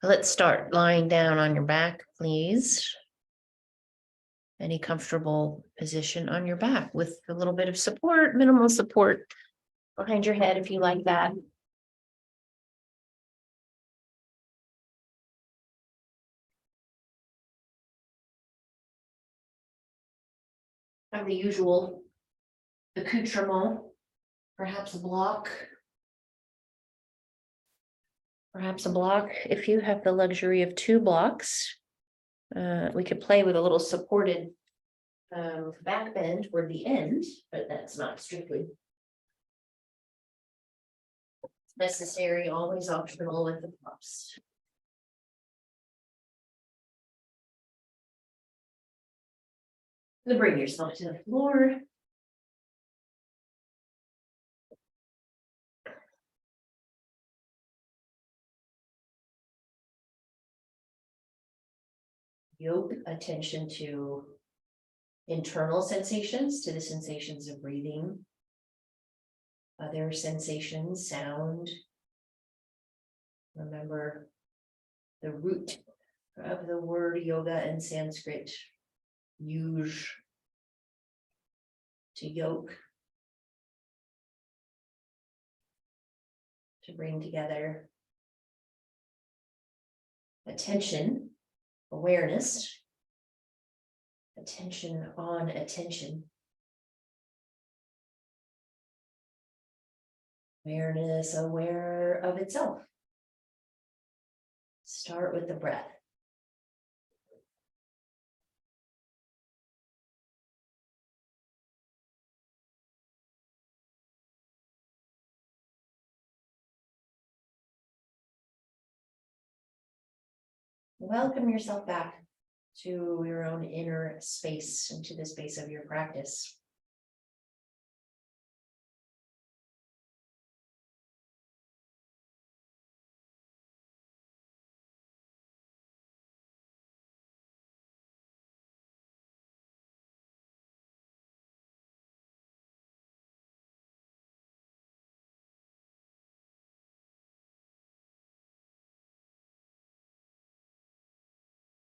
Let's start lying down on your back, please. Any comfortable position on your back with a little bit of support, minimal support behind your head if you like that. Have the usual accoutrement, perhaps a block. Perhaps a block. If you have the luxury of 2 blocks, we could play with a little supported back bend toward the end, but that's not strictly necessary, always optional with the props. Then bring yourself to the floor. Yoke attention to internal sensations, to the sensations of breathing. Other sensations, sound. Remember the root of the word yoga in Sanskrit, yuj, to yoke, to bring together attention, awareness, attention on attention. Awareness, aware of itself. Start with the breath. Welcome yourself back to your own inner space, into the space of your practice.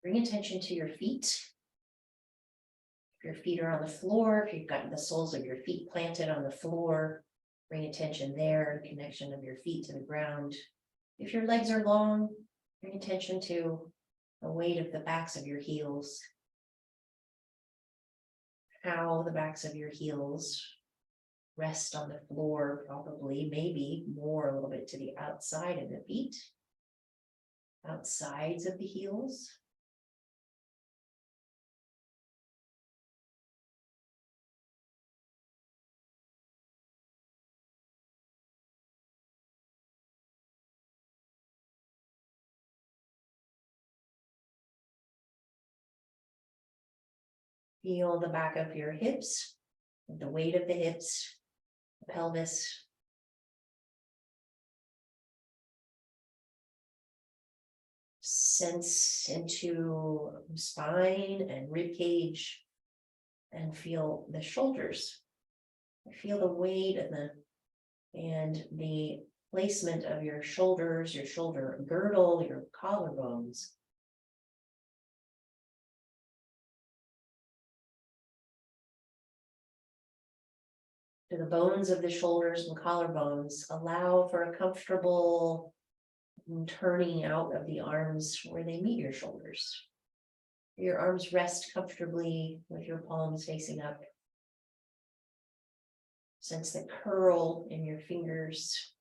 Bring attention to your feet. If your feet are on the floor, if you've got the soles of your feet planted on the floor, bring attention there, connection of your feet to the ground. If your legs are long, bring attention to the weight of the backs of your heels. How the backs of your heels rest on the floor, probably, maybe more a little bit to the outside of the feet, outsides of the heels. Feel the back of your hips, the weight of the hips, the pelvis. Sense into spine and rib cage and feel the shoulders. Feel the weight and the placement of your shoulders, your shoulder girdle, your collarbones. To the bones of the shoulders and collarbones, allow for a comfortable turning out of the arms where they meet your shoulders. Your arms rest comfortably with your palms facing up. Sense the curl in your fingers.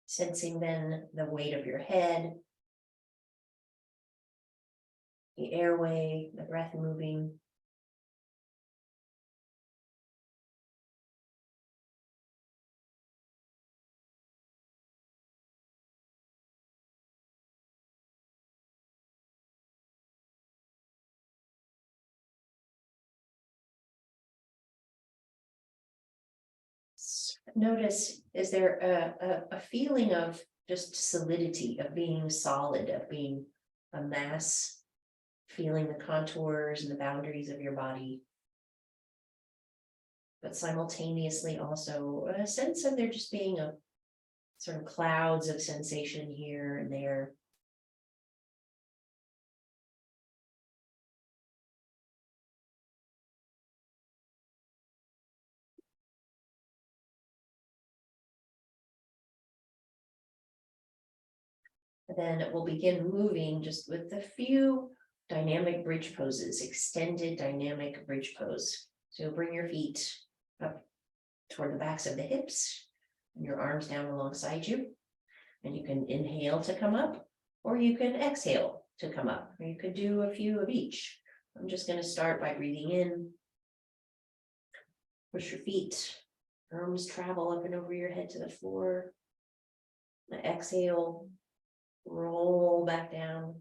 Sensing then the weight of your head, the airway, the breath moving. Notice, is there a feeling of just solidity of being solid, of being a mass, feeling the contours and the boundaries of your body. But simultaneously also a sense of there just being a sort of clouds of sensation here and there. And then we'll begin moving just with a few dynamic bridge poses, extended dynamic bridge pose. So you'll bring your feet up toward the backs of the hips and your arms down alongside you. And you can inhale to come up, or you can exhale to come up, or you could do a few of each. I'm just going to start by breathing in. Push your feet, arms travel up and over your head to the floor. Exhale, roll back down.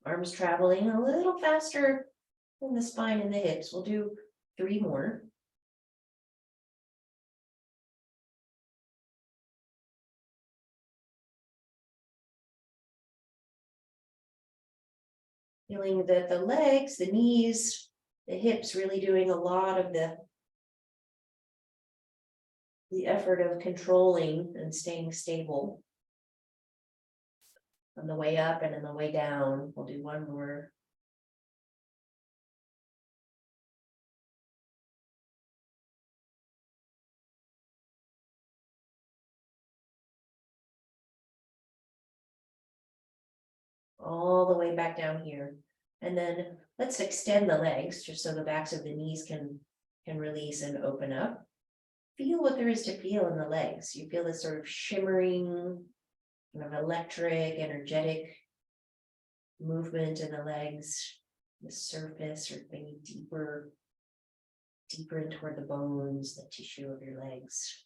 Arms traveling a little faster than the spine and the hips. We'll do 3 more. Feeling that the legs, the knees, the hips really doing a lot of the effort of controlling and staying stable. On the way up and on the way down, we'll do 1 more. All the way back down here. And then let's extend the legs just so the backs of the knees can release and open up. Feel what there is to feel in the legs. You feel this sort of shimmering, kind of electric, energetic movement in the legs, the surface, or maybe deeper in toward the bones, the tissue of your legs.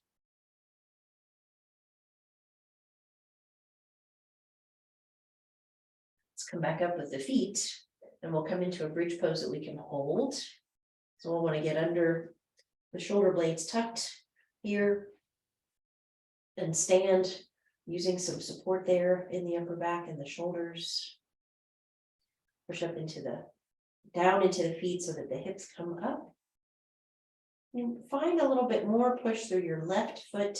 Let's come back up with the feet, and we'll come into a bridge pose that we can hold. So we'll want to get under the shoulder blades tucked here and stand using some support there in the upper back and the shoulders. Push up down into the feet so that the hips come up. And find a little bit more push through your left foot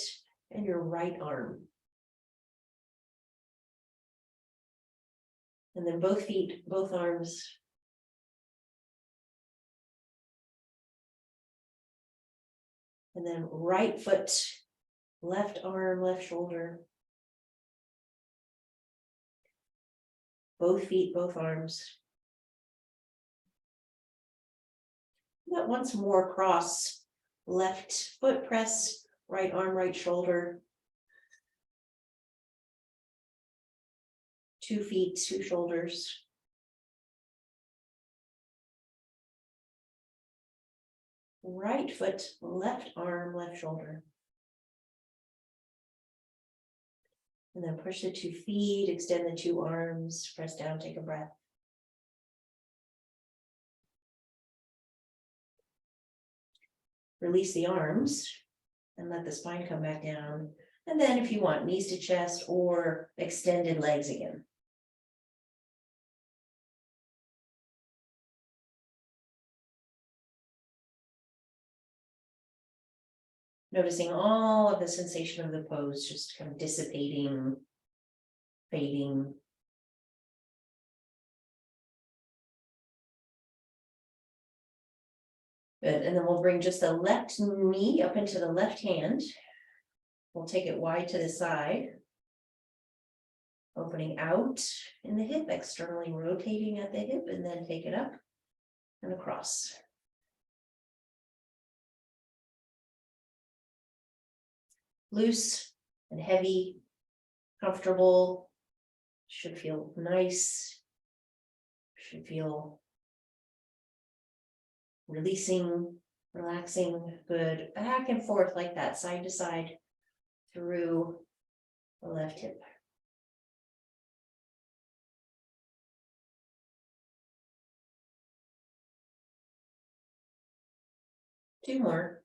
and your right arm. And then both feet, both arms. And then right foot, left arm, left shoulder. Both feet, both arms. That once more cross, left foot press, right arm, right shoulder. 2 feet, 2 shoulders. Right foot, left arm, left shoulder. And then push the 2 feet, extend the 2 arms, press down, take a breath. Release the arms and let the spine come back down. And then if you want, knees to chest or extended legs again. Noticing all of the sensation of the pose, just kind of dissipating, fading. Good, and then we'll bring just the left knee up into the left hand. We'll take it wide to the side. Opening out in the hip, externally rotating at the hip, and then take it up and across. Loose and heavy, comfortable, should feel nice, should feel releasing, relaxing, good, back and forth like that, side to side through the left hip. Two more.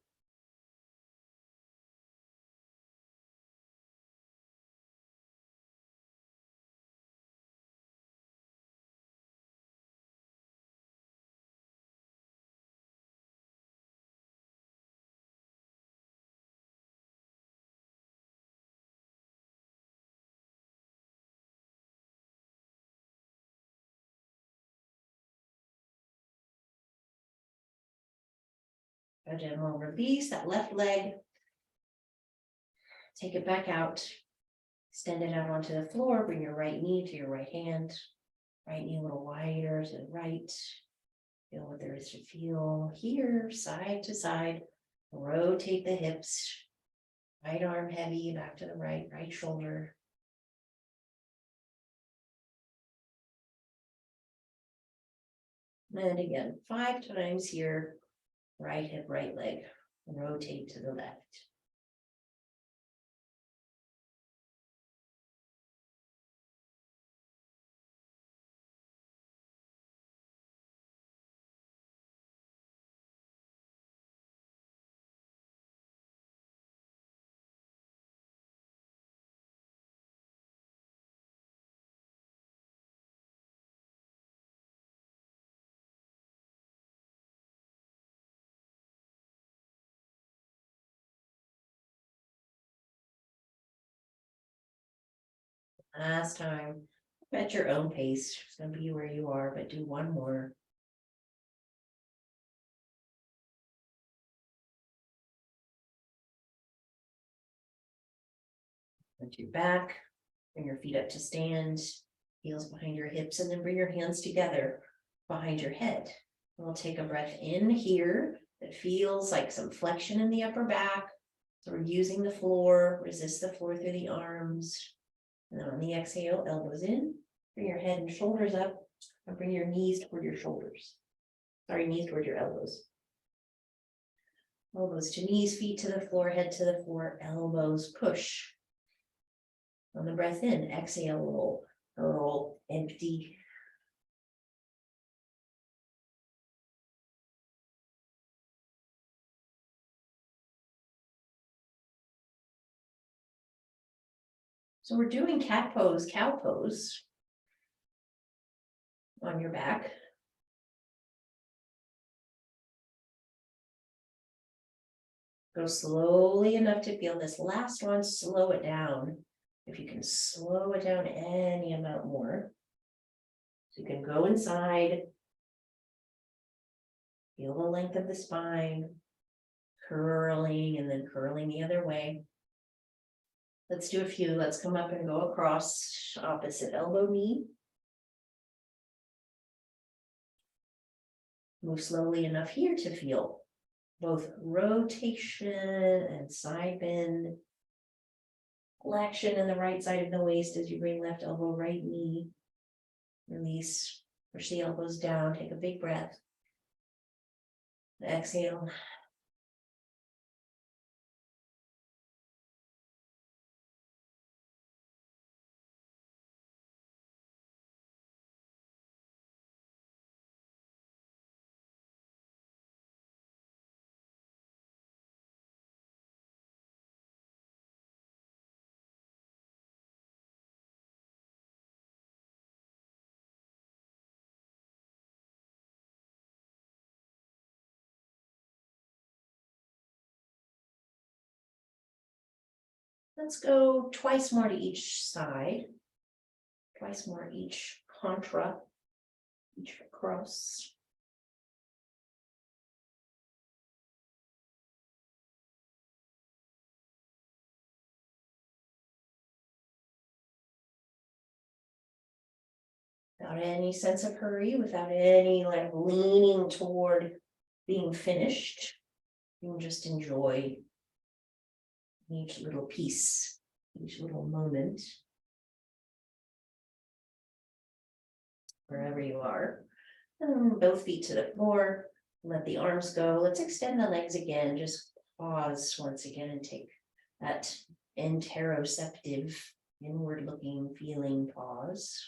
A general release, that left leg. Take it back out. Extend it out onto the floor. Bring your right knee to your right hand. Right knee a little wider to the right. Feel what there is to feel here, side to side. Rotate the hips. Right arm heavy, back to the right, right shoulder. And again, 5 times here. Right hip, right leg. Rotate to the left. Last time, at your own pace. It's gonna be where you are, but do one more. Onto your back, bring your feet up to stand, heels behind your hips, and then bring your hands together behind your head. We'll take a breath in here that feels like some flexion in the upper back. So we're using the floor, resist the floor through the arms. And then on the exhale, elbows in, bring your head and shoulders up, and bring your knees toward your shoulders. Sorry, knees toward your elbows. Elbows to knees, feet to the floor, head to the floor, elbows push. On the breath in, exhale, roll, empty. So we're doing cat pose, cow pose on your back. Go slowly enough to feel this last one, slow it down. If you can slow it down any amount more. So you can go inside. Feel the length of the spine. Curling and then curling the other way. Let's do a few. Let's come up and go across opposite elbow, knee. Move slowly enough here to feel both rotation and side bend. Flexion in the right side of the waist as you bring left elbow, right knee. Release, push the elbows down, take a big breath. Exhale. Let's go twice more to each side. Twice more each contra, each across. Without any sense of hurry, without any like leaning toward being finished. You can just enjoy each little piece, each little moment. Wherever you are. And both feet to the floor, Let the arms go. Let's extend the legs again. Just pause once again and take that interoceptive, inward looking, feeling pause.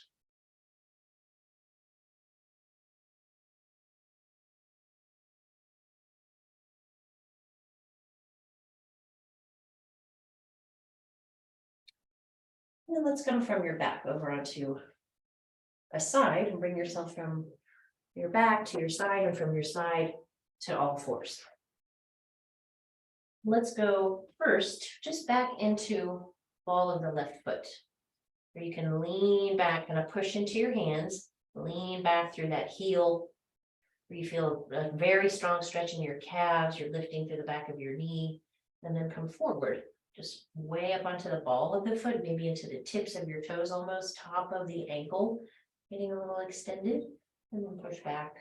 And then let's come from your back over onto a side and bring yourself from your back to your side and from your side to all fours. Let's go first, just back into ball of the left foot. Where you can lean back, kind of push into your hands, lean back through that heel. Where you feel a very strong stretch in your calves, you're lifting through the back of your knee, and then come forward. Just way up onto the ball of the foot, maybe into the tips of your toes, almost top of the ankle, getting a little extended, and then push back,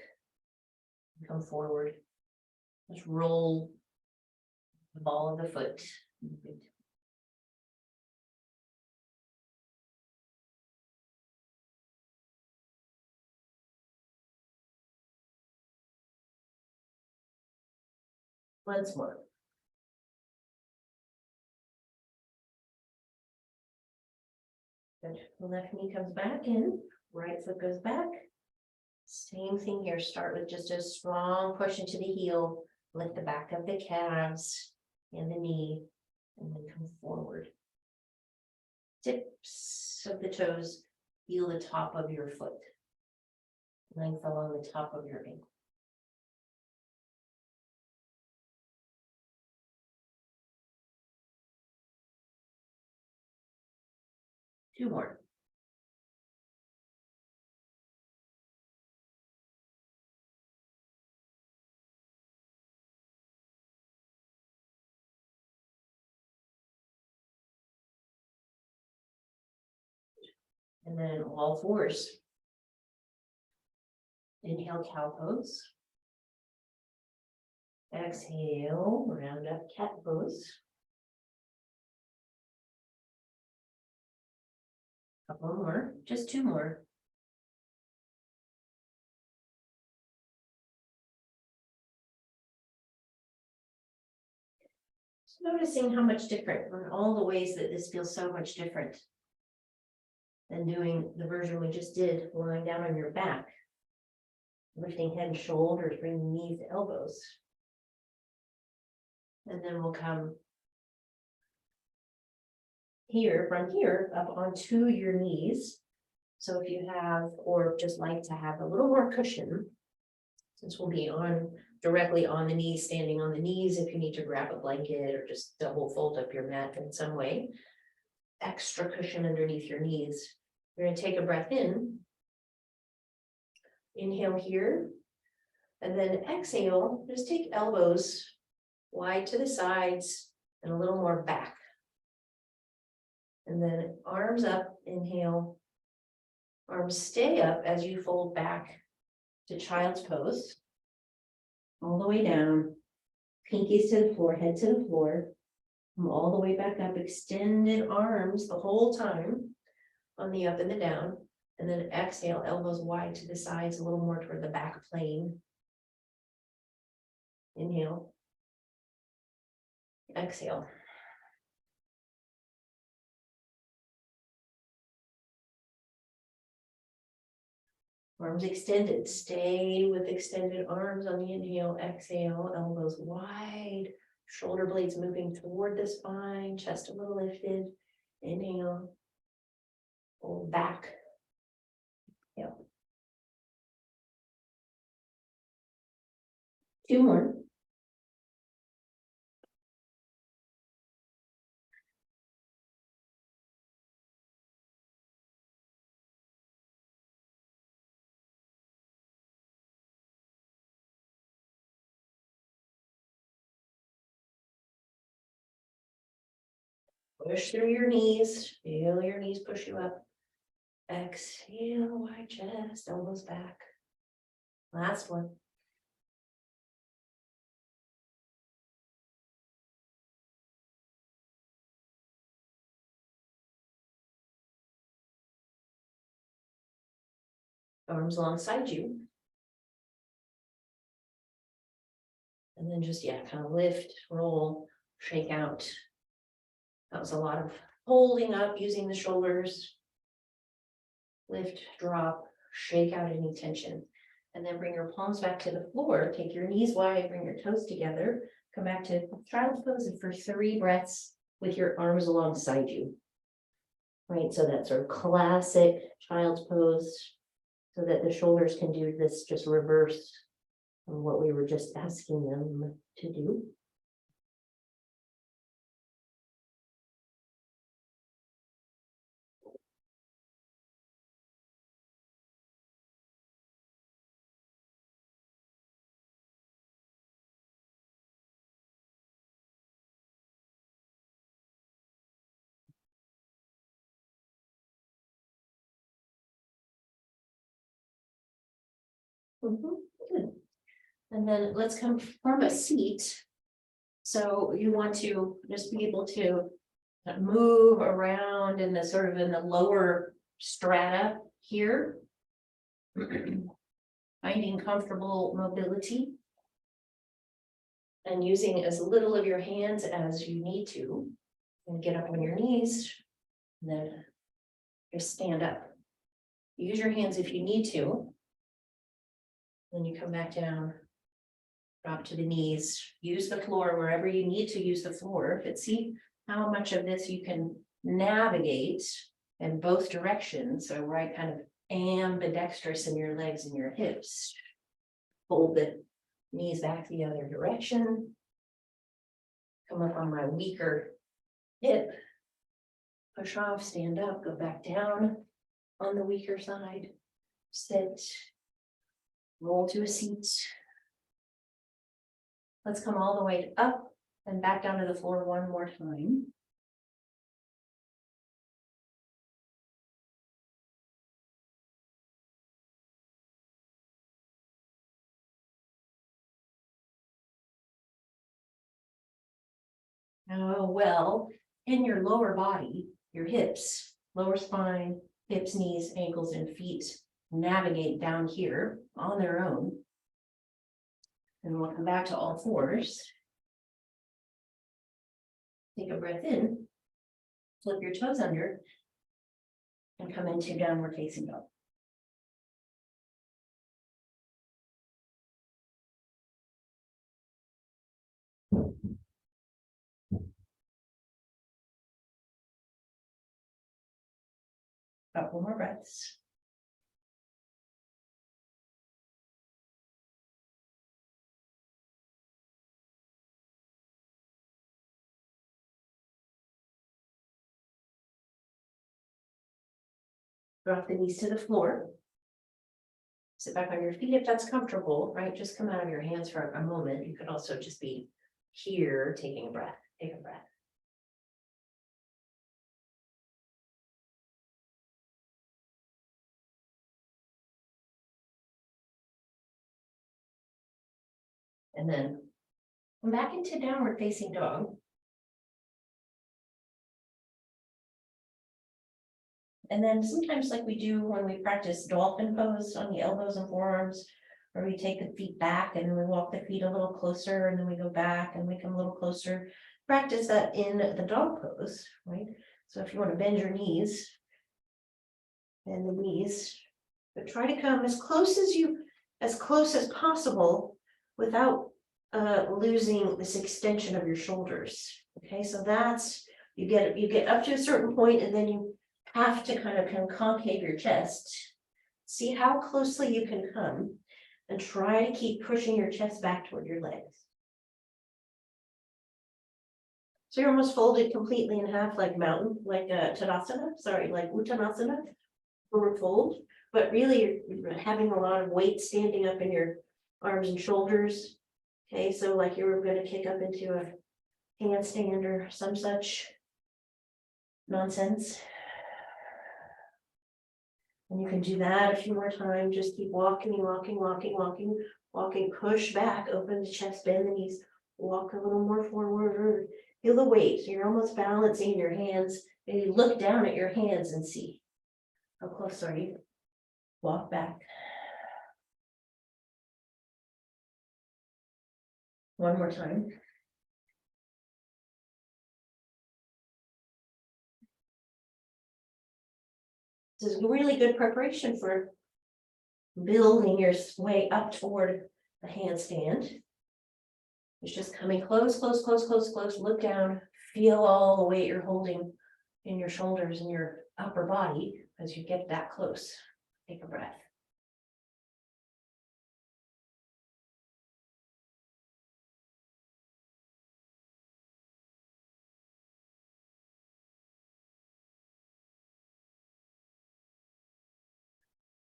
come forward. Just roll the ball of the foot. Once more. Good. The left knee comes back in, right foot goes back. Same thing here. Start with just a strong push into the heel, lift the back of the calves and the knee, and then come forward. Tips of the toes, feel the top of your foot. Length along the top of your ankle. Two more. And then all fours. Inhale, cow pose. Exhale, round up cat pose. Couple more, just two more. Just noticing how much different, in all the ways that this feels so much different than doing the version we just did, lying down on your back. Lifting head and shoulders, bringing knees to elbows. And then we'll come here, from here, up onto your knees. So if you have, or just like to have a little more cushion, since we'll be on directly on the knees, standing on the knees, if you need to grab a blanket or just double fold up your mat in some way, extra cushion underneath your knees. You're going to take a breath in. Inhale here, and then exhale, just take elbows wide to the sides and a little more back. And then arms up, inhale. Arms stay up as you fold back to child's pose. All the way down, pinkies to the floor, head to the floor. Come all the way back up, extended arms the whole time on the up and the down. And then exhale, elbows wide to the sides, a little more toward the back plane. Inhale. Exhale. Arms extended, stay with extended arms on the inhale, exhale, elbows wide, shoulder blades moving toward the spine, chest a little lifted. Inhale. Pull back. Yeah. Two more. Push through your knees, feel your knees push you up. Exhale, wide chest, elbows back. Last one. Arms alongside you. And then just, yeah, kind of lift, roll, shake out. That was a lot of holding up, using the shoulders. Lift, drop, shake out any tension. And then bring your palms back to the floor, take your knees wide, bring your toes together, come back to child's pose and for 3 breaths with your arms alongside you. Right, so that sort of classic child's pose, so that the shoulders can do this just reverse of what we were just asking them to do. Good. And then let's come from a seat. So you want to just be able to move around in the sort of in the lower strata here. Finding comfortable mobility. And using as little of your hands as you need to. And get up on your knees. And then just stand up. Use your hands if you need to. Then you come back down, drop to the knees, use the floor wherever you need to use the floor, but see how much of this you can navigate in both directions. So right, kind of ambidextrous in your legs and your hips. Fold the knees back the other direction. Come up on my weaker hip. Push off, stand up, go back down on the weaker side. Sit. Roll to a seat. Let's come all the way up and back down to the floor one more time. Oh, well, in your lower body, your hips, lower spine, hips, knees, ankles, and feet navigate down here on their own. And we'll come back to all fours. Take a breath in, flip your toes under, and come into downward facing dog. Couple more breaths. Drop the knees to the floor. Sit back on your feet if that's comfortable, right? Just come out of your hands for a moment. You could also just be here taking a breath. Take a breath. And then come back into downward facing dog. And then sometimes like we do when we practice dolphin pose on the elbows and forearms, where we take the feet back and we walk the feet a little closer and then we go back and we come a little closer. Practice that in the dog pose, right? So if you want to bend your knees and the knees, but try to come as close as possible without losing this extension of your shoulders. Okay, so that's you get up to a certain point and then you have to kind of concave your chest. See how closely you can come and try to keep pushing your chest back toward your legs. So you're almost folded completely in half like mountain, like Tadasana, sorry, like Uttanasana, forward fold, but really you're having a lot of weight standing up in your arms and shoulders. Okay, so like you were going to kick up into a handstand or some such nonsense. And you can do that a few more times. Just keep walking, push back, open the chest, bend the knees, walk a little more forward. Feel the weight. So you're almost balancing your hands. Maybe look down at your hands and see how close are you. Walk back. One more time. This is really good preparation for building your way up toward the handstand. It's just coming close, close, close, close, close. Look down, feel all the weight you're holding in your shoulders and your upper body as you get that close. Take a breath.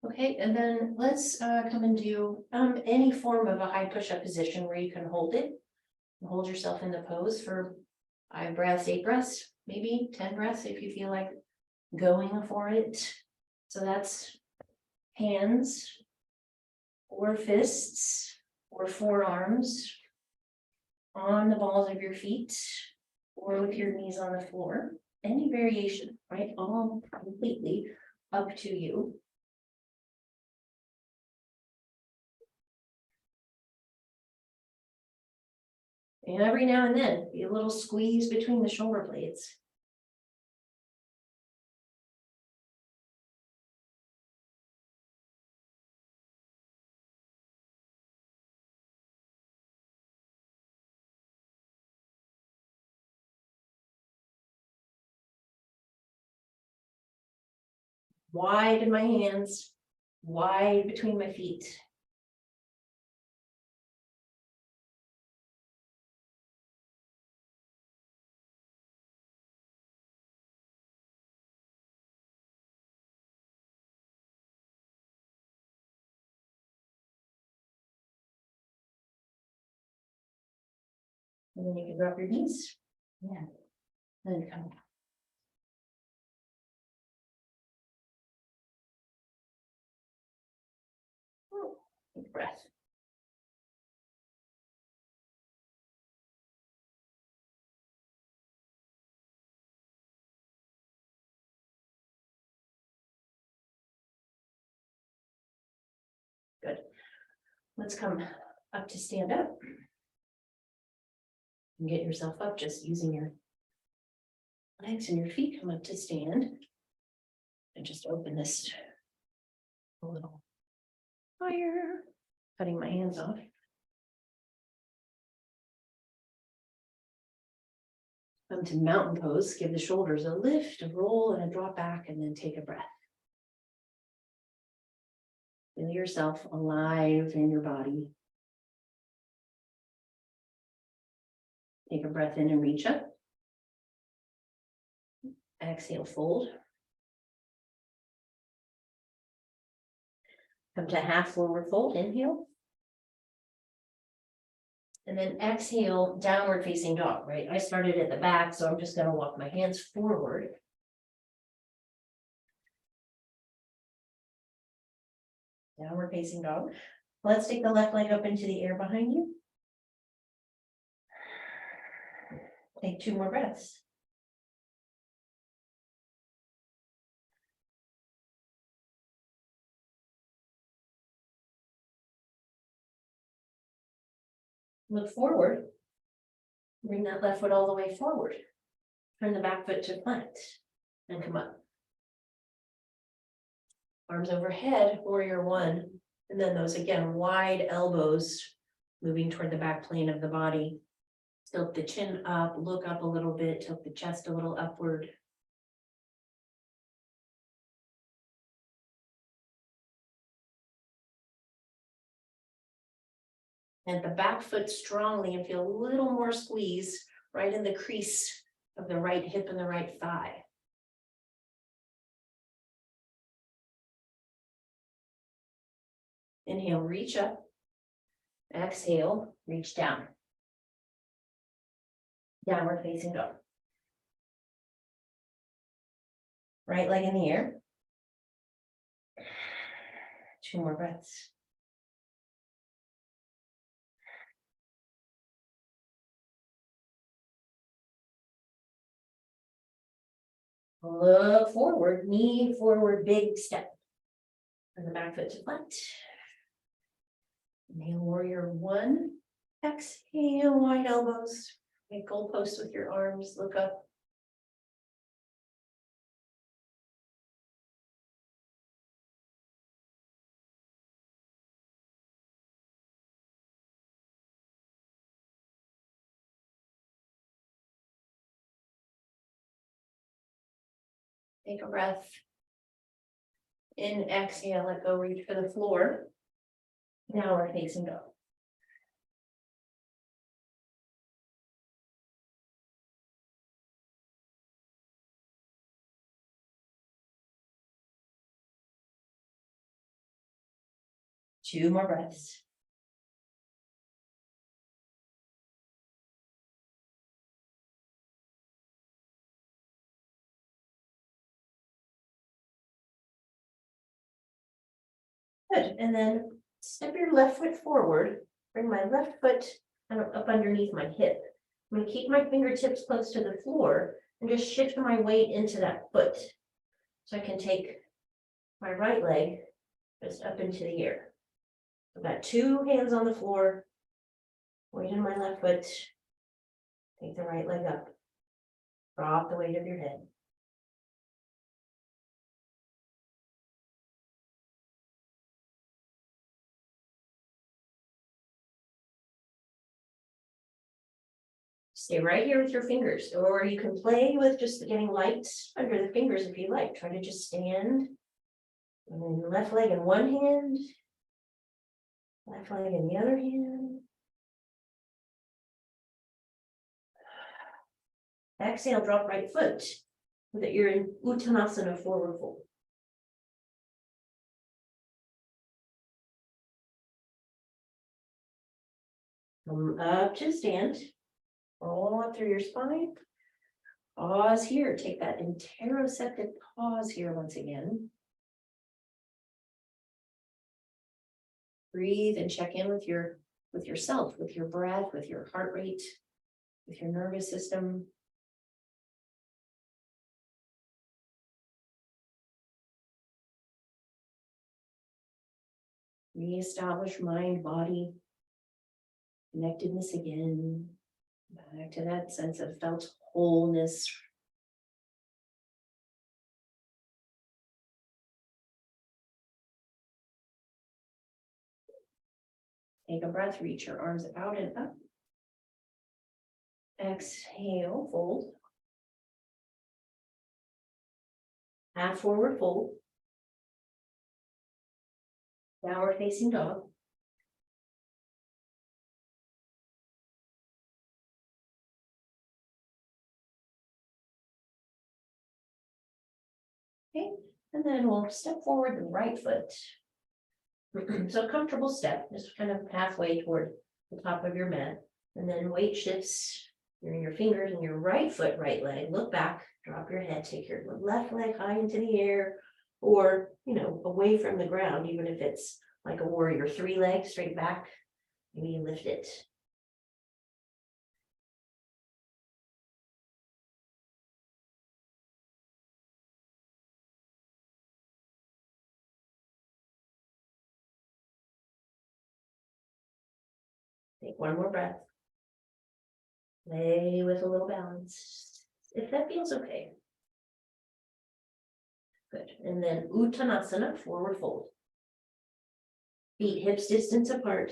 Okay, and then let's come and do any form of a high push-up position where you can hold it. Hold yourself in the pose for 5 breaths, 8 breaths, maybe 10 breaths if you feel like going for it. So that's hands or fists or forearms on the balls of your feet or with your knees on the floor. Any variation, right? All completely up to you. And every now and then, be a little squeeze between the shoulder blades. Wide in my hands, wide between my feet. And then you can drop your knees. Yeah. And then come up. Take a breath. Good. Let's come up to stand up. And get yourself up just using your legs and your feet. Come up to stand. And just open this a little higher. Cutting my hands off. Come to mountain pose. Give the shoulders a lift, a roll, and a drop back, and then take a breath. Feel yourself alive in your body. Take a breath in and reach up. Exhale, fold. Come to half forward fold, inhale. And then exhale, downward facing dog, right? I started at the back, so I'm just gonna walk my hands forward. Downward facing dog. Let's take the left leg up into the air behind you. Take 2 more breaths. Look forward. Bring that left foot all the way forward. Turn the back foot to plant and come up. Arms overhead, warrior 1. And then those again, wide elbows moving toward the back plane of the body. Tilt the chin up, look up a little bit, tilt the chest a little upward. And the back foot strongly and feel a little more squeeze right in the crease of the right hip and the right thigh. Inhale, reach up. Exhale, reach down. Downward facing dog. Right leg in the air. 2 more breaths. Look forward, knee forward, big step. Turn the back foot to plant. Inhale, warrior 1. Exhale, wide elbows, make goalposts with your arms, look up. Take a breath. In, exhale, let go, reach for the floor. Now we're facing dog. Two more breaths. Good, and then step your left foot forward, bring my left foot kind of up underneath my hip. I'm gonna keep my fingertips close to the floor and just shift my weight into that foot. So I can take my right leg just up into the air. I've got two hands on the floor, weight in my left foot. Take the right leg up. Drop the weight of your head. Stay right here with your fingers, or you can play with just getting light under the fingers if you like. Try to just stand. And then your left leg in one hand, left leg in the other hand. Exhale, drop right foot so that you're in Uttanasana, forward fold. Come up to stand. Roll up through your spine. Pause here. Take that interoceptive pause here once again. Breathe and check in with yourself, with your breath, with your heart rate, with your nervous system. Reestablish mind, body, connectedness again. Back to that sense of felt wholeness. Take a breath, reach your arms out and up. Exhale, fold. Half forward fold. Downward facing dog. Okay, and then we'll step forward the right foot. So comfortable step, just kind of halfway toward the top of your mat. And then weight shifts. You're in your fingers and your right foot, right leg. Look back, drop your head, take your left leg high into the air, or away from the ground, even if it's like a warrior three legs straight back. Maybe you lift it. Take one more breath. Play with a little balance, if that feels okay. Good, and then Uttanasana, forward fold. Feet hips distance apart.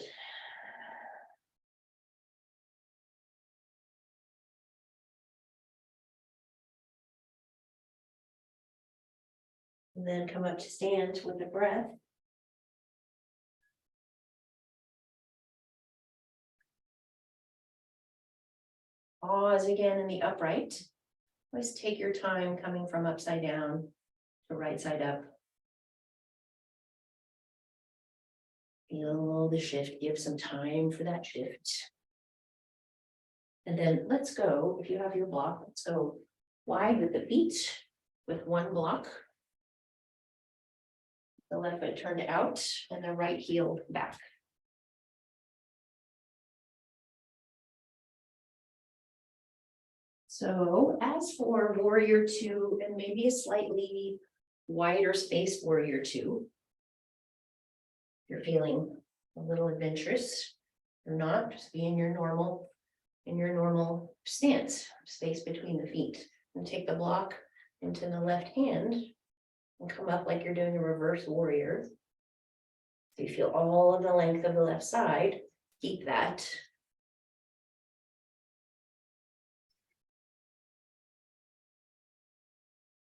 And then come up to stand with a breath. Pause again in the upright. Always take your time coming from upside down to right side up. Feel the shift, give some time for that shift. And then let's go, if you have your block, let's go wide with the feet with one block. The left foot turned out and the right heel back. So as for warrior two and maybe a slightly wider space warrior two, you're feeling a little adventurous, Or not, just be in your normal stance, space between the feet. And take the block into the left hand and come up like you're doing a reverse warrior. So you feel all of the length of the left side, keep that.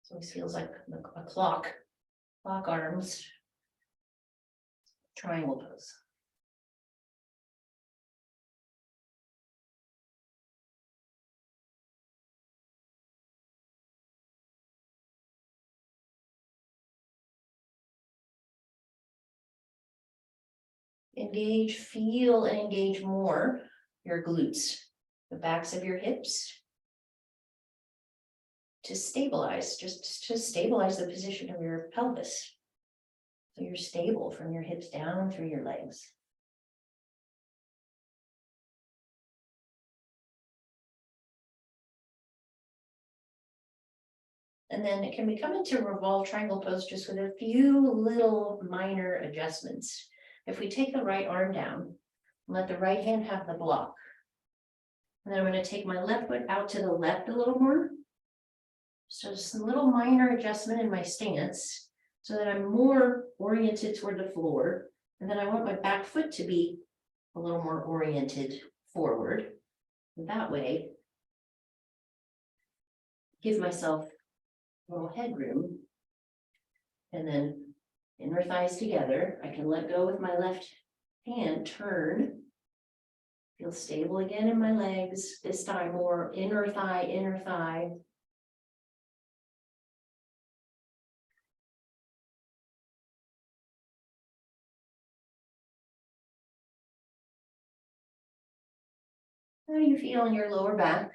So it feels like a clock arms, triangle pose. Engage, feel and engage more your glutes, the backs of your hips. To stabilize, just to stabilize the position of your pelvis. So you're stable from your hips down through your legs. And then it can become into revolve triangle pose just with a few little minor adjustments. If we take the right arm down, let the right hand have the block. And then I'm going to take my left foot out to the left a little more. So just a little minor adjustment in my stance so that I'm more oriented toward the floor. And then I want my back foot to be a little more oriented forward. And that way, give myself a little headroom. And then inner thighs together. I can let go with my left hand, turn. Feel stable again in my legs. This time more inner thigh, inner thigh. How do you feel in your lower back?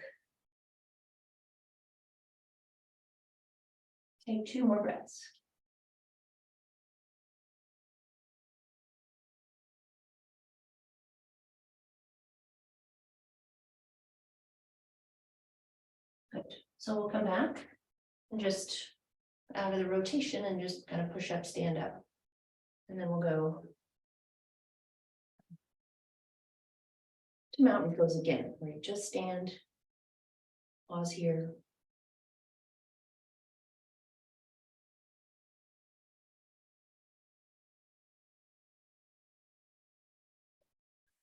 Take 2 more breaths. Good. So we'll come back and just out of the rotation and just kind of push up, stand up. And then we'll go to mountain pose again, where you just stand, pause here.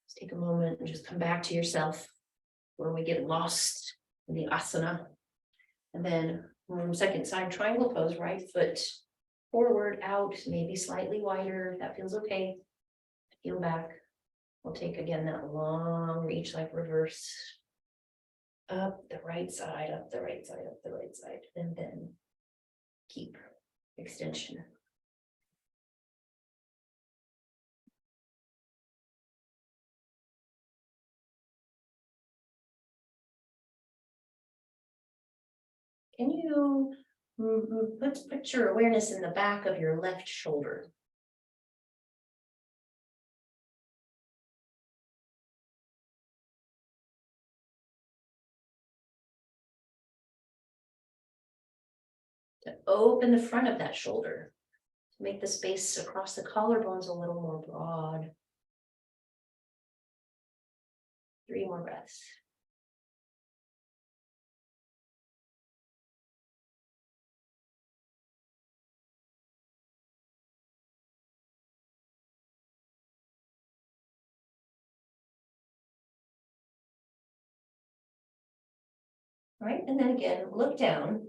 Just take a moment and just come back to yourself where we get lost in the asana. And then second side triangle pose, right foot forward, out, maybe slightly wider, if that feels okay. Heel back. We'll take again that long reach like reverse. Up the right side, up the right side, up the right side, and then keep extension. Can you put your awareness in the back of your left shoulder? To open the front of that shoulder, to make the space across the collarbones a little more broad. 3 more breaths. All right, and then again, look down.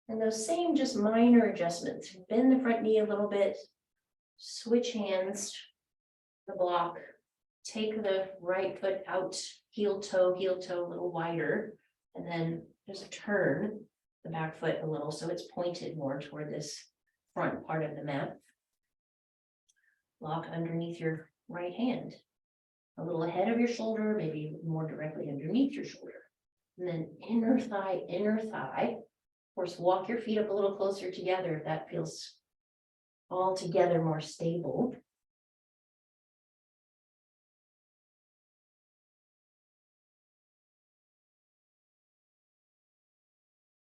And those same just minor adjustments. Bend the front knee a little bit. Switch hands, the block. Take the right foot out, heel toe a little wider. And then just turn the back foot a little so it's pointed more toward this front part of the mat. Lock underneath your right hand. A little ahead of your shoulder, maybe more directly underneath your shoulder. And then inner thigh, inner thigh. Of course, walk your feet up a little closer together if that feels all together more stable.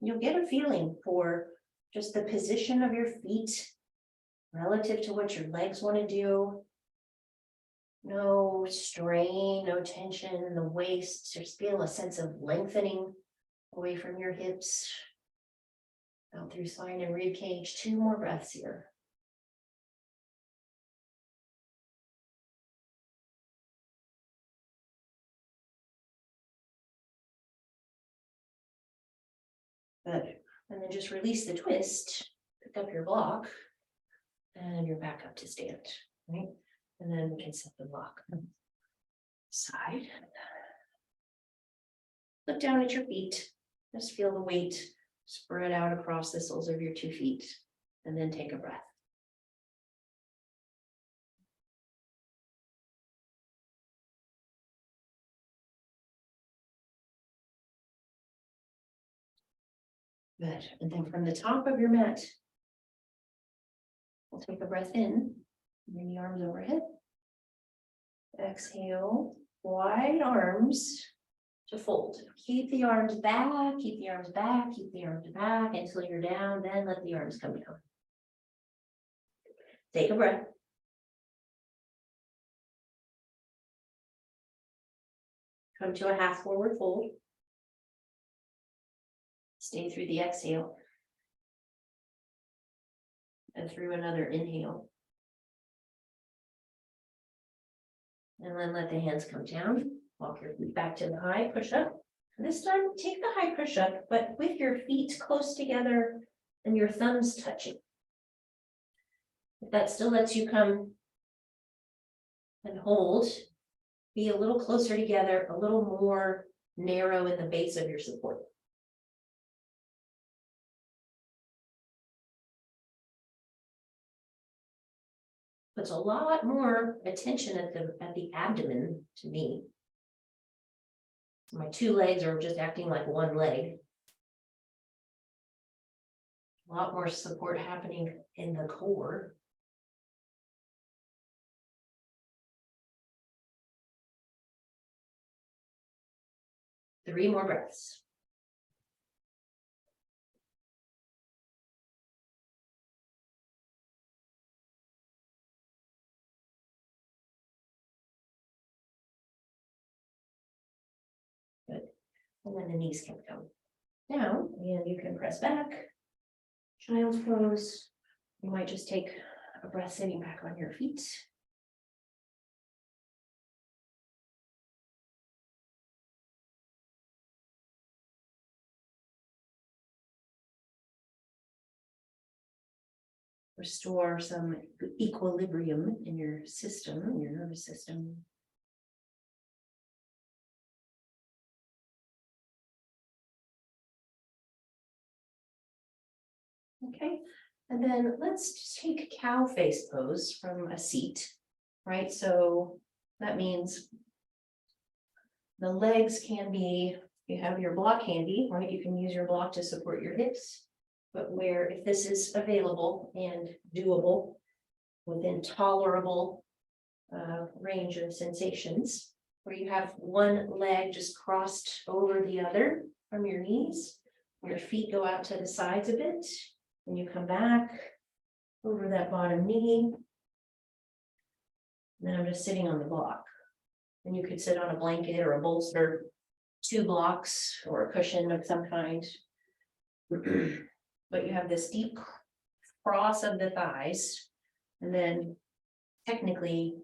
You'll get a feeling for just the position of your feet relative to what your legs want to do. No strain, no tension in the waist, just feel a sense of lengthening away from your hips. Out through spine and rib cage, 2 more breaths here. Good. And then just release the twist, pick up your block, and you're back up to stand, right? And then we can set the block side. Look down at your feet. Just feel the weight spread out across the soles of your 2 feet, and then take a breath. Good. And then from the top of your mat, we'll take a breath in, bring the arms overhead. Exhale, wide arms to fold. Keep the arms back, keep the arms back, keep the arms back until you're down, then let the arms come down. Take a breath. Come to a half forward fold. Stay through the exhale. And through another inhale. And then let the hands come down. Walk your feet back to the high push up. This time, take the high push up, but with your feet close together and your thumbs touching. If that still lets you come and hold, be a little closer together, a little more narrow in the base of your support. Puts a lot more attention at the abdomen to me. My 2 legs are just acting like 1 leg. A lot more support happening in the core. Three more breaths. Good. And then the knees can come down and you can press back. Child's pose. You might just take a breath sitting back on your feet. Restore some equilibrium in your system, your nervous system. Okay, and then let's just take cow face pose from a seat, right? So that means the legs can be, you have your block handy, right? You can use your block to support your hips. But where, if this is available and doable within tolerable range of sensations, where you have one leg just crossed over the other from your knees, your feet go out to the sides a bit, and you come back over that bottom knee. And then I'm just sitting on the block. And you could sit on a blanket or a bolster, 2 blocks or a cushion of some kind. But you have this deep cross of the thighs, and then technically,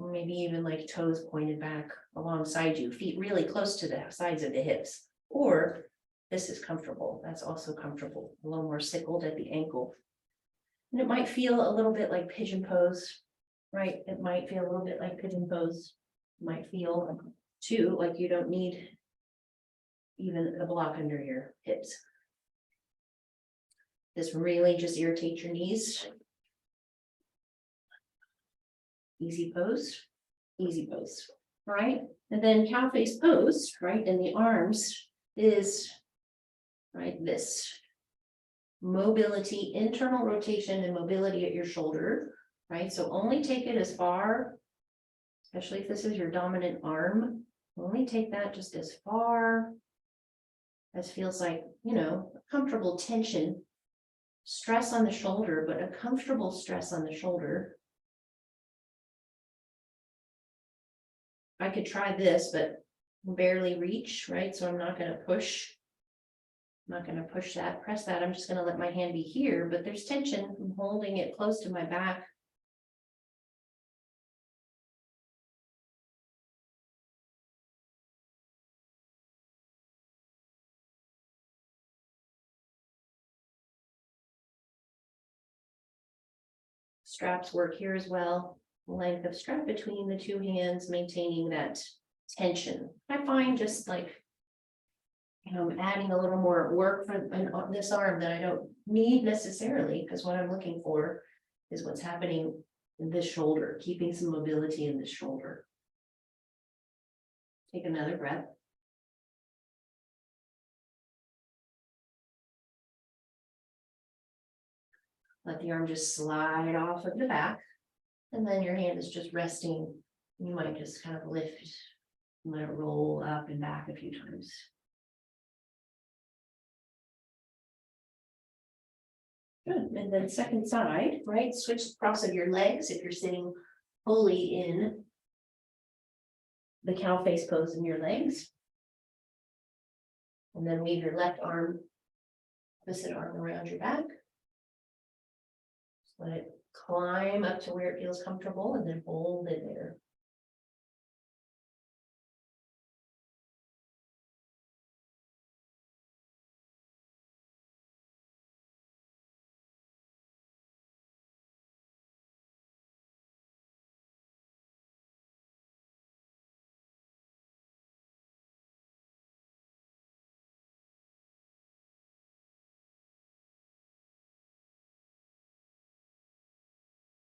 maybe even like toes pointed back alongside you, feet really close to the sides of the hips. Or this is comfortable, that's also comfortable, a little more sickled at the ankle. And it might feel a little bit like pigeon pose, right? It might feel a little bit like pigeon pose. It might feel too like you don't need even a block under your hips. This really just irritates your knees. Easy pose, right? And then cow face pose, right? And the arms is, right, this mobility, internal rotation and mobility at your shoulder, right? So only take it as far, especially if this is your dominant arm, only take that just as far as feels like, you know, comfortable tension. Stress on the shoulder, but a comfortable stress on the shoulder. I could try this, but barely reach, right? So I'm not gonna push. I'm not gonna push that, press that. I'm just gonna let my hand be here, but there's tension. I'm holding it close to my back. Straps work here as well. Length of strap between the two hands, maintaining that tension. I find just like, adding a little more work on this arm that I don't need necessarily, because what I'm looking for is what's happening in this shoulder, keeping some mobility in this shoulder. Take another breath. Let the arm just slide off of the back. And then your hand is just resting. You might just kind of lift, and let it roll up and back a few times. Good. And then second side, right? Switch the cross of your legs if you're sitting fully in the cow face pose in your legs. And then weave your left arm, opposite arm around your back. Just let it climb up to where it feels comfortable and then hold it there.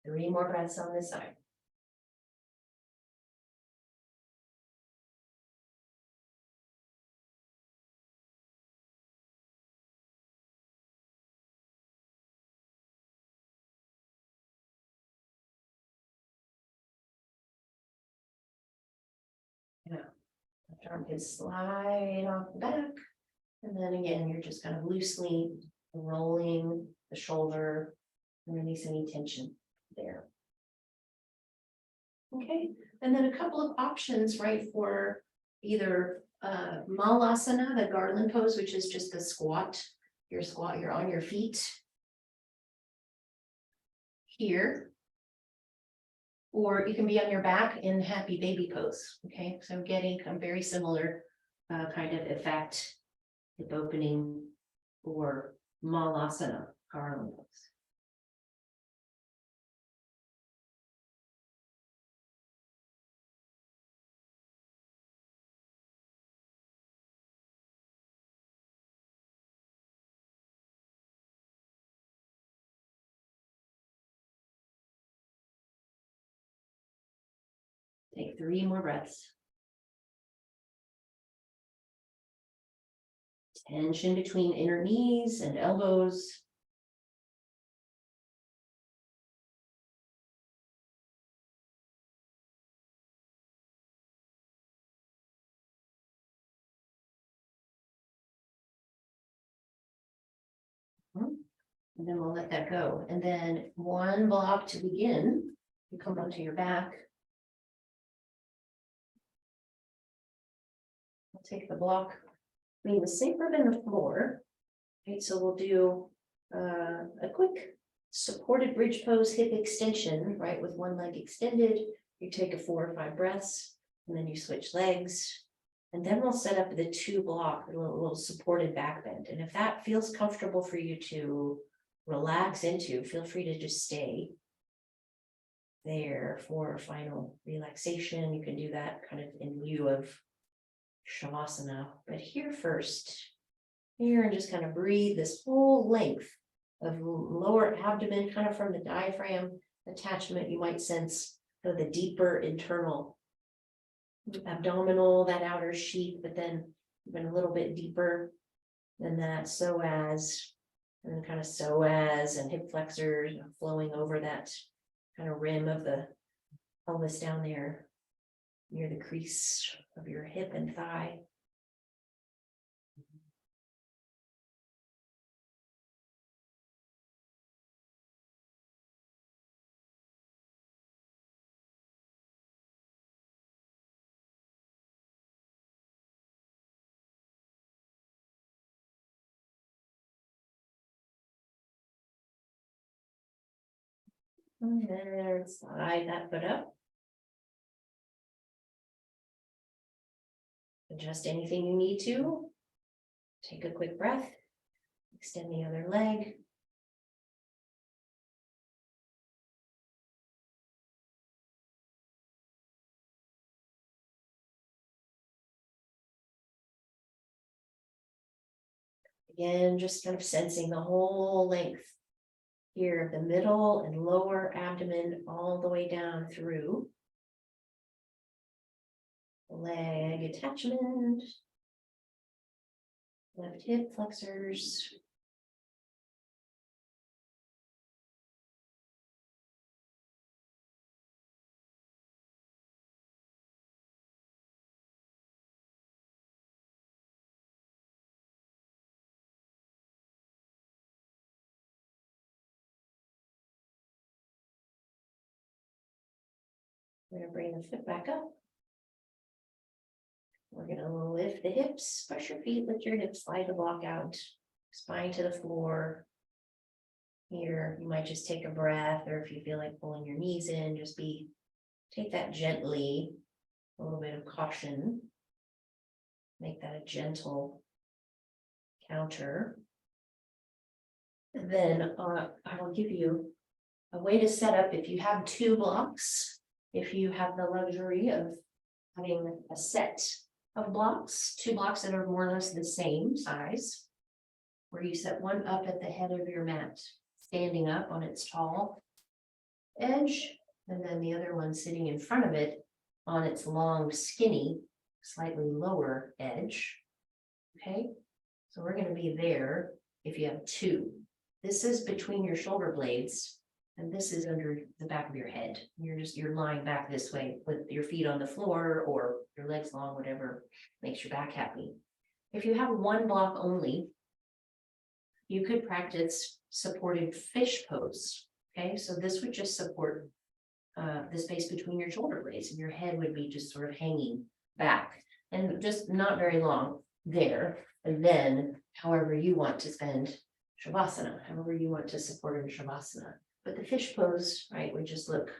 Three more breaths on this side. Yeah. Left arm can slide off the back. And then again, you're just kind of loosely rolling the shoulder and release any tension there. Okay, and then a couple of options, right, for either Malasana, the garland pose, which is just the squat. You're on your feet here. Or you can be on your back in happy baby pose. Okay, so getting a very similar kind of effect, hip opening, or Malasana, garland pose. Take 3 more breaths. Tension between inner knees and elbows. And then we'll let that go. And then one block to begin. You come onto your back. We'll take the block, lean the sacrum and the floor. Okay, so we'll do a quick supported bridge pose, hip extension, right, with one leg extended. You take a 4 or 5 breaths, and then you switch legs. And then we'll set up the 2 block, a little supported back bend. And if that feels comfortable for you to relax into, feel free to just stay there for a final relaxation. You can do that kind of in lieu of Shavasana, but here first, here, and just kind of breathe this whole length of lower abdomen, kind of from the diaphragm attachment. You might sense the deeper internal abdominal, that outer sheath, but then even a little bit deeper than that, psoas, and then kind of psoas and hip flexors flowing over that kind of rim of the pelvis down there near the crease of your hip and thigh. And then slide that foot up. Adjust anything you need to. Take a quick breath. Extend the other leg. Again, just kind of sensing the whole length here, the middle and lower abdomen, all the way down through the leg attachment, left hip flexors. We're gonna bring the foot back up. We're gonna lift the hips, push your feet, lift your hips, slide the block out, spine to the floor. Here, you might just take a breath, or if you feel like pulling your knees in, take that gently, a little bit of caution. Make that a gentle counter. And then I will give you a way to set up if you have 2 blocks, if you have the luxury of having a set of blocks, 2 blocks that are more or less the same size, where you set one up at the head of your mat, standing up on its tall edge, and then the other one sitting in front of it on its long, skinny, slightly lower edge. Okay, so we're going to be there if you have 2. This is between your shoulder blades, and this is under the back of your head. You're lying back this way with your feet on the floor or your legs long, whatever makes your back happy. If you have 1 block only, you could practice supported fish pose. Okay, so this would just support the space between your shoulder blades, and your head would be just sort of hanging back and just not very long there. And then however you want to spend Shavasana, however you want to support in Shavasana. But the fish pose, right, would just look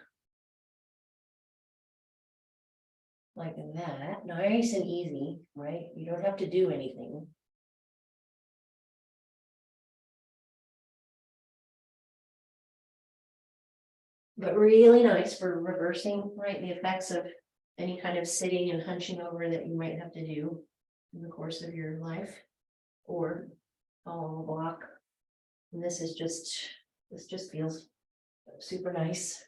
like that, nice and easy, right? You don't have to do anything. But really nice for reversing, right, the effects of any kind of sitting and hunching over that you might have to do in the course of your life, or follow a block. And this just feels super nice.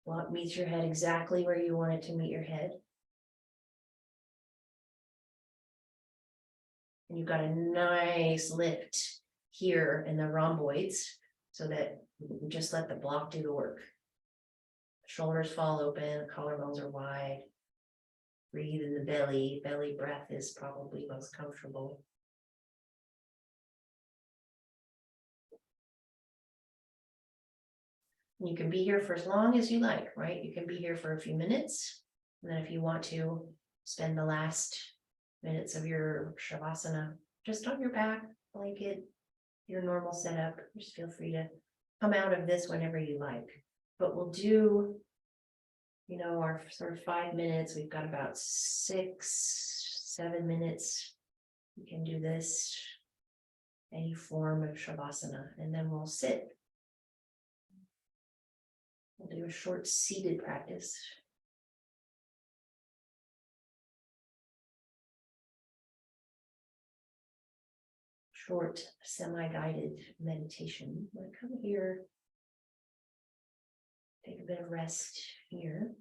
Block meets your head exactly where you want it to meet your head. And you've got a nice lift here in the rhomboids, so that you just let the block do the work. Shoulders fall open, collarbones are wide. Breathe in the belly. Belly breath is probably most comfortable. You can be here for as long as you like, right? You can be here for a few minutes. And then if you want to spend the last minutes of your Shavasana just on your back, blanket, your normal setup, just feel free to come out of this whenever you like. But we'll do, our sort of 5 minutes. We've got about 6, 7 minutes. We can do this, any form of Shavasana, and then we'll sit. We'll do a short seated practice. Short semi-guided meditation. I'm going to come here, take a bit of rest here.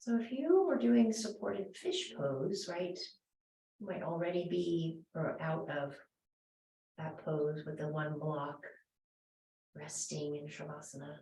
So if you were doing supported fish pose, right, you might already be or out of that pose with the one block, resting in Shavasana.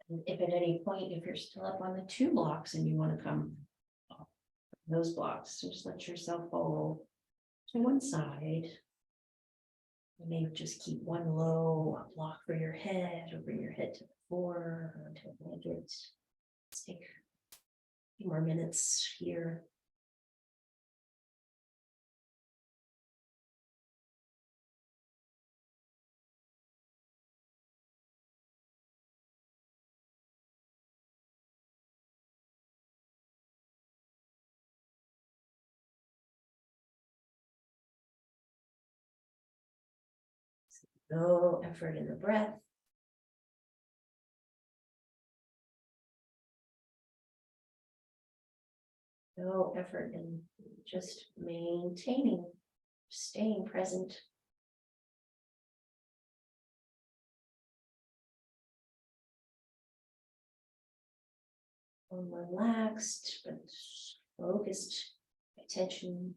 And if at any point, if you're still up on the two blocks and you want to come off those blocks, just let yourself fall to one side. You may just keep one low block for your head, or bring your head to the floor, or onto a blanket. Let's take a few more minutes here. No effort in the breath. No effort in just maintaining, staying present. Relaxed but focused attention.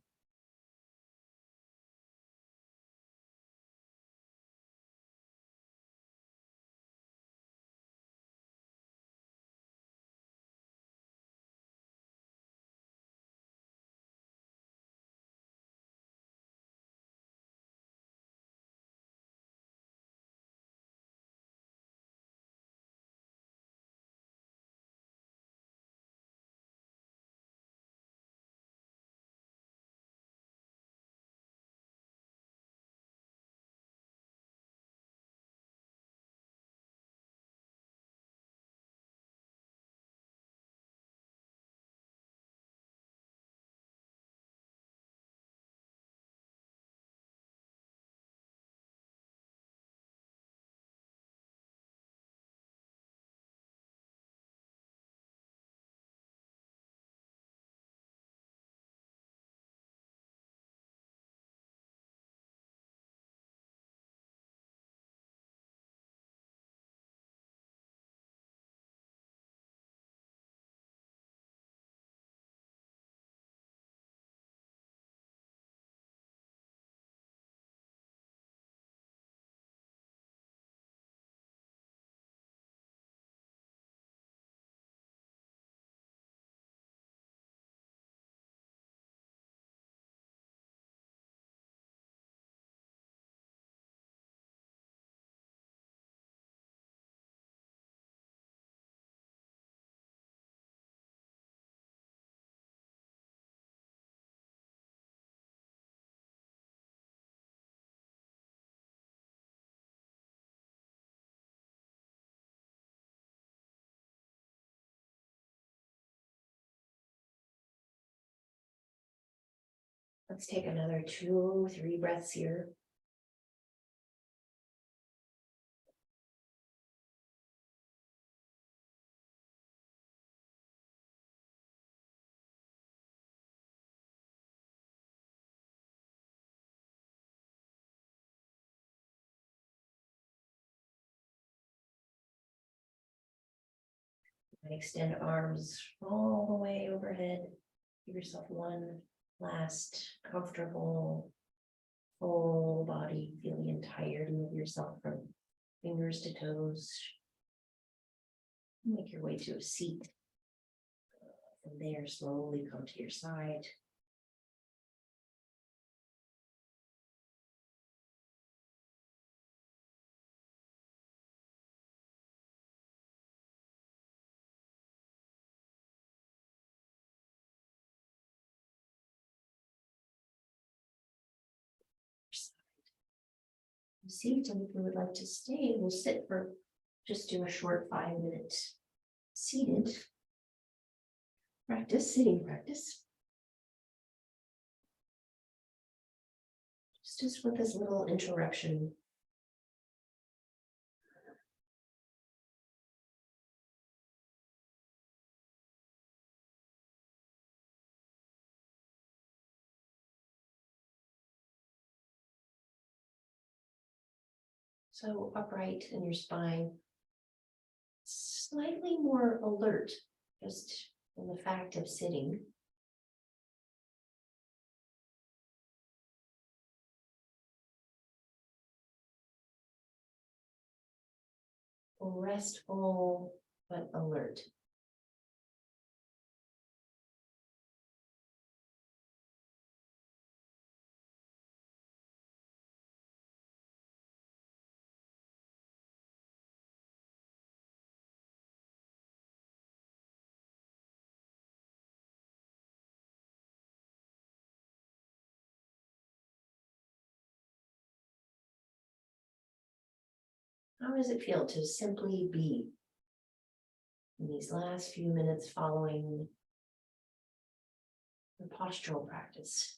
Let's take another 2-3 breaths here. And extend arms all the way overhead. Give yourself one last comfortable full body, feel the entirety of yourself from fingers to toes. Make your way to a seat. From there, slowly come to your side. Seat, and if you would like to stay, we'll sit for just do a short 5 minute seated practice, sitting practice. Just with this little interruption. So upright in your spine, slightly more alert, just in the fact of sitting. Restful, but alert. How does it feel to simply be in these last few minutes following the postural practice?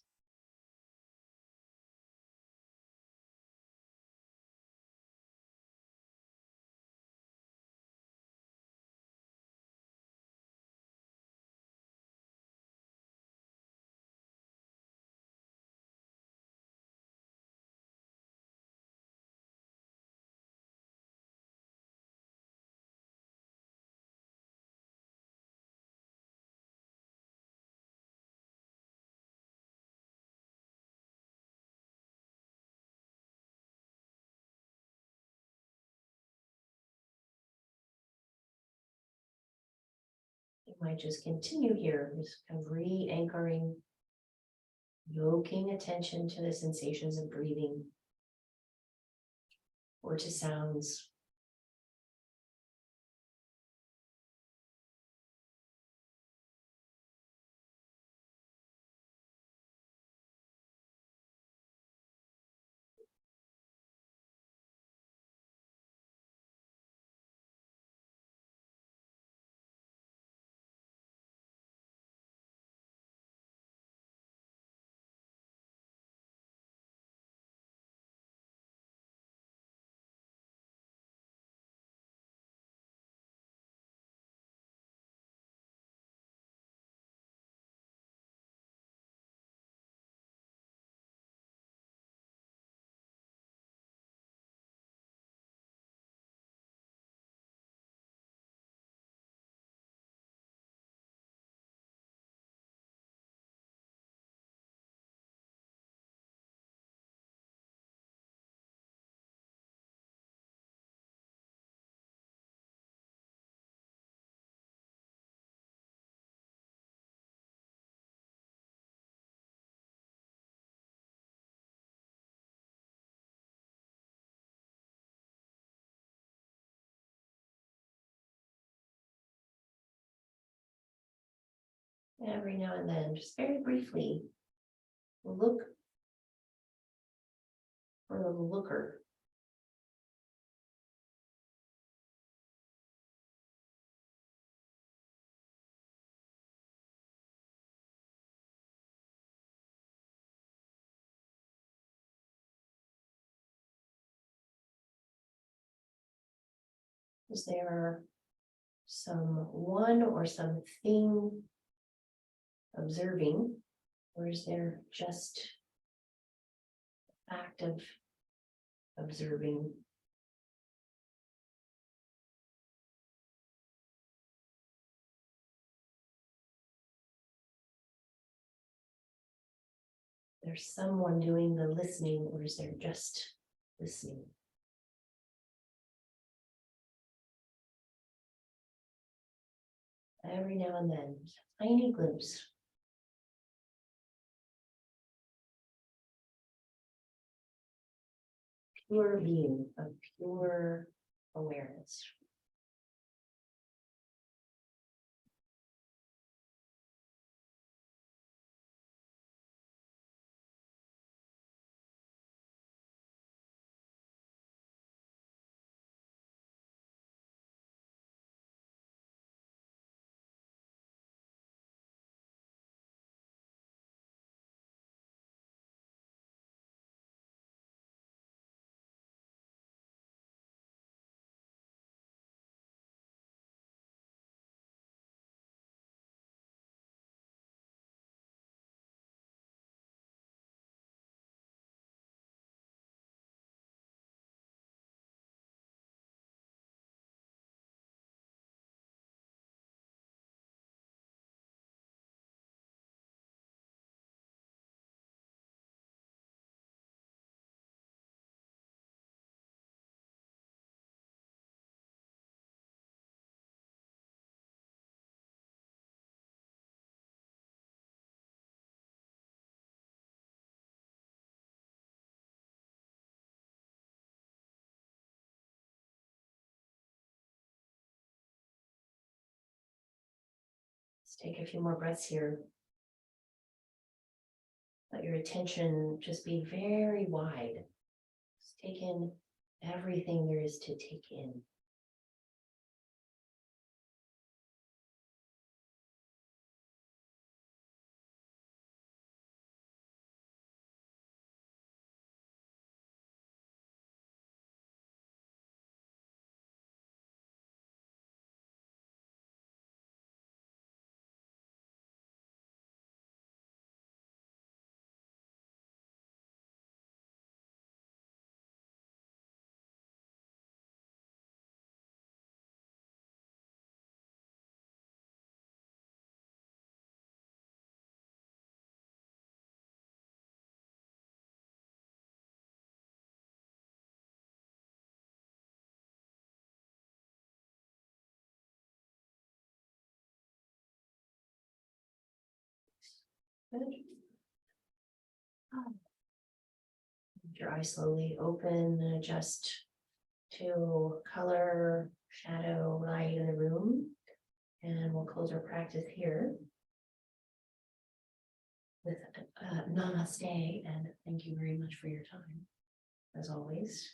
You might just continue here, just kind of re-anchoring, yoking attention to the sensations of breathing or to sounds. Every now and then, just very briefly, look for the looker. Is there someone or something observing, or is there just act of observing? there someone doing the listening, or is there just listening? Every now and then, tiny glimpse. Pure being, of pure awareness. Let's take a few more breaths here. Let your attention just be very wide. Just take in everything there is to take in. Good. Let your eyes slowly open and adjust to color, shadow, light in the room. And we'll close our practice here with namaste, and thank you very much for your time, as always.